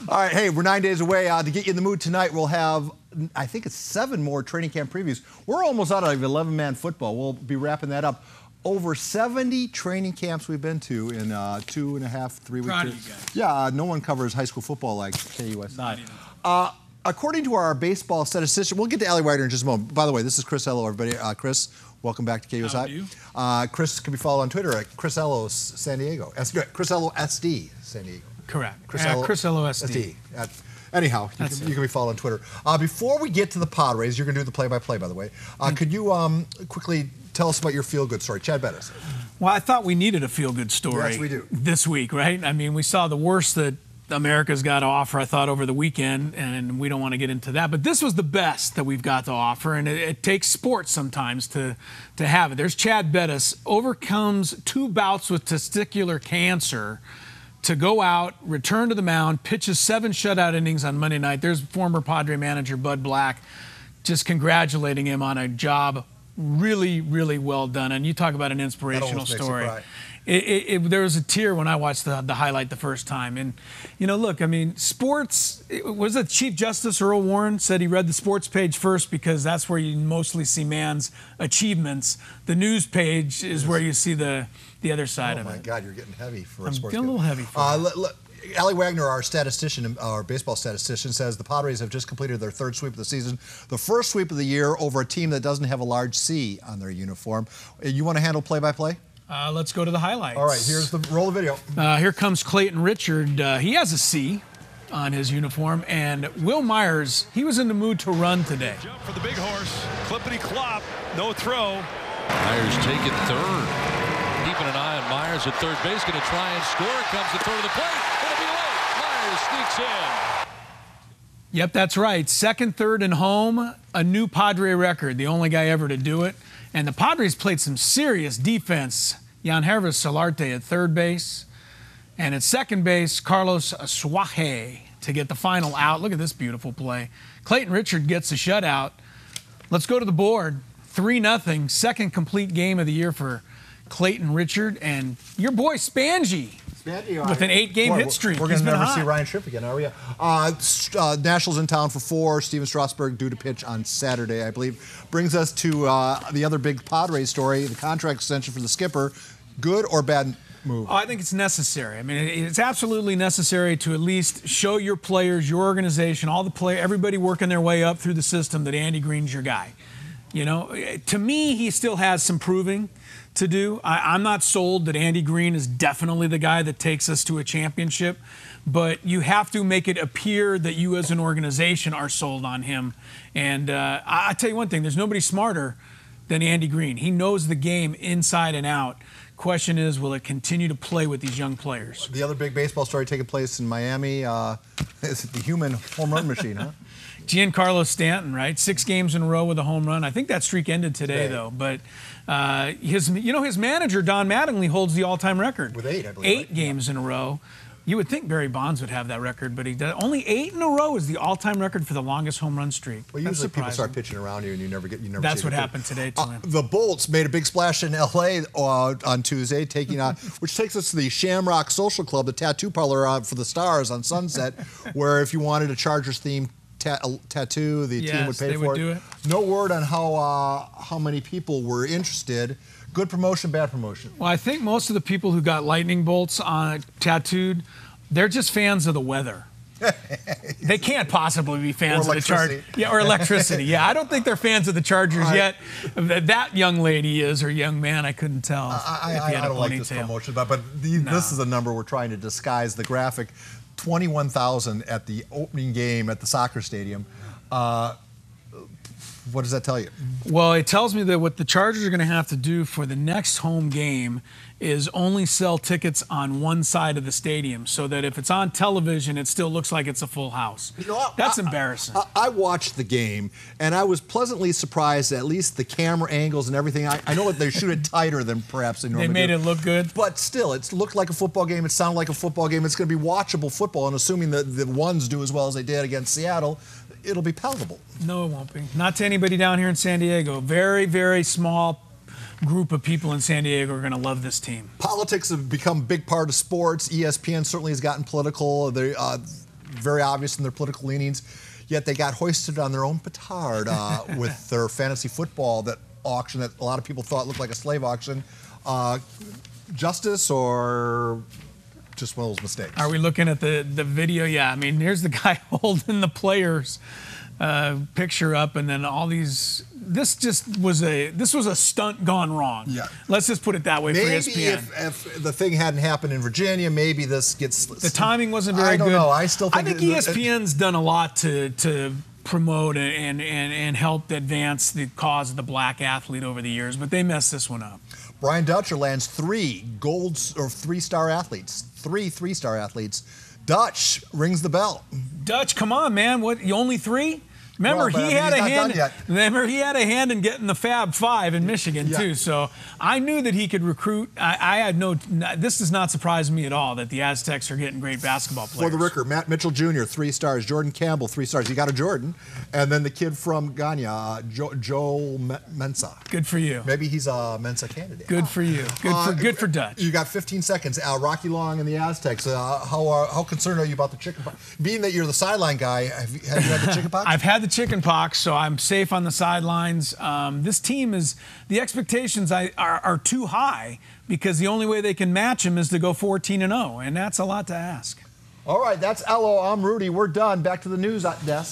All right, hey, we're 9 days away. To get you in the mood tonight, we'll have, I think it's 7 more training camp previews. We're almost out of 11-man football. We'll be wrapping that up. Over 70 training camps we've been to in 2.5, 3 weeks. Proud of you guys. Yeah, no one covers high school football like KUSI. Not even. According to our baseball statistician, we'll get to Allie Wagner in just a moment. By the way, this is Chris Ello, everybody. Chris, welcome back to KUSI. How are you? Chris can be followed on Twitter at Chris Ello San Diego. Chris Ello SD San Diego. Correct. Chris Ello SD. Anyhow, you can be followed on Twitter. Before we get to the Padres, you're going to do the play-by-play, by the way. Could you quickly tell us about your feel-good story? Chad Bettis. Well, I thought we needed a feel-good story Yes, we do. This week, right? I mean, we saw the worst that America's got to offer, I thought, over the weekend, and we don't want to get into that. But this was the best that we've got to offer, and it takes sports sometimes to have it. There's Chad Bettis, overcomes 2 bouts with testicular cancer to go out, return to the mound, pitches 7 shutout innings on Monday night. There's former Padre manager Bud Black just congratulating him on a job really, really well done. And you talk about an inspirational story. There was a tear when I watched the highlight the first time. And, you know, look, I mean, sports, was it Chief Justice Earl Warren said he read the sports page first because that's where you mostly see man's achievements. The news page is where you see the other side of it. Oh, my God, you're getting heavy for a I'm sports getting a little heavy for Allie Wagner, our statistician, our baseball statistician, says the Padres have just completed their 3rd sweep of the season, the 1st sweep of the year over a team that doesn't have a large C on their uniform. You want to handle play-by-play? Let's go to the highlights. All right, here's the roll of video. Here comes Clayton Richard. He has a C on his uniform, and Will Myers, he was in the mood to run today. Jump for the big horse, clippity clop, no throw. Myers taking 3rd. Keeping an eye on Myers at 3rd base, going to try and score. Comes the throw to the plate. Going to be late. Myers sneaks in. Yep, that's right. 2nd, 3rd, and home. A new Padre record. The only guy ever to do it. And the Padres played some serious defense. Yangervis Solarte at 3rd base. And at 2nd base, Carlos Suaje to get the final out. Look at this beautiful play. Clayton Richard gets a shutout. Let's go to the board. 3-0. 2nd complete game of the year for Clayton Richard, and your boy Spangy with an 8-game hit streak. We're going to never see Ryan Tripp again, are we? Nationals in town for 4. Steven Strasburg due to pitch on Saturday, I believe. Brings us to the other big Padres story, the contract extension for the skipper. Good or bad move? I think it's necessary. I mean, it's absolutely necessary to at least show your players, your organization, all the players, everybody working their way up through the system that Andy Green's your guy. You know, to me, he still has some proving to do. I'm not sold that Andy Green is definitely the guy that takes us to a championship, but you have to make it appear that you as an organization are sold on him. And I tell you one thing, there's nobody smarter than Andy Green. He knows the game inside and out. Question is, will it continue to play with these young players? The other big baseball story taking place in Miami is the human home run machine, huh? Giancarlo Stanton, right? 6 games in a row with a home run. I think that streak ended today. Though. But his manager, Don Mattingly, holds the all-time record. With 8, I believe. 8 games in a row. You would think Barry Bonds would have that record, but he does. Only 8 in a row is the all-time record for the longest home run streak. Well, usually people start pitching around you and you never That's what happened today to him. The Bolts made a big splash in L.A. On Tuesday, which takes us to the Shamrock Social Club, the tattoo parlor for the Stars on Sunset, where if you wanted a Chargers-themed tattoo, the team would pay for it. Do it. No word on how many people were interested. Good promotion, bad promotion? Well, I think most of the people who got lightning bolts tattooed, they're just fans of the weather. They can't possibly be fans of the Chargers. Yeah, or electricity. Yeah, I don't think they're fans of the Chargers yet. That young lady is, or young man, I couldn't tell. I don't like this promotion, but this is a number we're trying to disguise the graphic. 21,000 at the opening game at the soccer stadium. What does that tell you? Well, it tells me that what the Chargers are going to have to do for the next home game is only sell tickets on one side of the stadium, so that if it's on television, it still looks like it's a full house. You know, that's embarrassing. I watched the game, and I was pleasantly surprised at least the camera angles and everything. I know that they shoot it tighter than perhaps they normally do. They made it look good. But still, it looked like a football game. It sounded like a football game. It's going to be watchable football, and assuming that the ones do as well as they did against Seattle, it'll be palatable. No, it won't be. Not to anybody down here in San Diego. Very, very small group of people in San Diego are going to love this team. Politics have become a big part of sports. ESPN certainly has gotten political. They're very obvious in their political leanings. Yet they got hoisted on their own petard with their fantasy football auction that a lot of people thought looked like a slave auction. Justice or just one of those mistakes? Are we looking at the video? Yeah, I mean, here's the guy holding the players' picture up, and then all these. This was a stunt gone wrong. Yeah. Let's just put it that way. Maybe for ESPN. if the thing hadn't happened in Virginia, maybe this gets. The timing wasn't very good. I don't know. I still think. I think ESPN's done a lot to promote and help advance the cause of the black athlete over the years, but they messed this one up. Brian Dutcher lands 3 3-star athletes. 3-3-star athletes. Dutch rings the bell. Dutch, come on, man. What? You only 3? Remember, he had a hand in getting the Fab Five in Michigan too. So I knew that he could recruit. I had this does not surprise me at all that the Aztecs are getting great basketball players. For the Ricker, Matt Mitchell Jr., 3 stars. Jordan Campbell, 3 stars. You got a Jordan, and then the kid from Ghana, Joel Mensah. Good for you. Maybe he's a Mensa candidate. Good for you. Good for Dutch. You got 15 seconds. Rocky Long and the Aztecs. How concerned are you about the chicken pox? Being that you're the sideline guy, have you had the chicken pox? I've had the chicken pox, so I'm safe on the sidelines. This team the expectations are too high because the only way they can match them is to go 14-0, and that's a lot to ask. All right, that's Ello. I'm Rudy. We're done. Back to the news desk.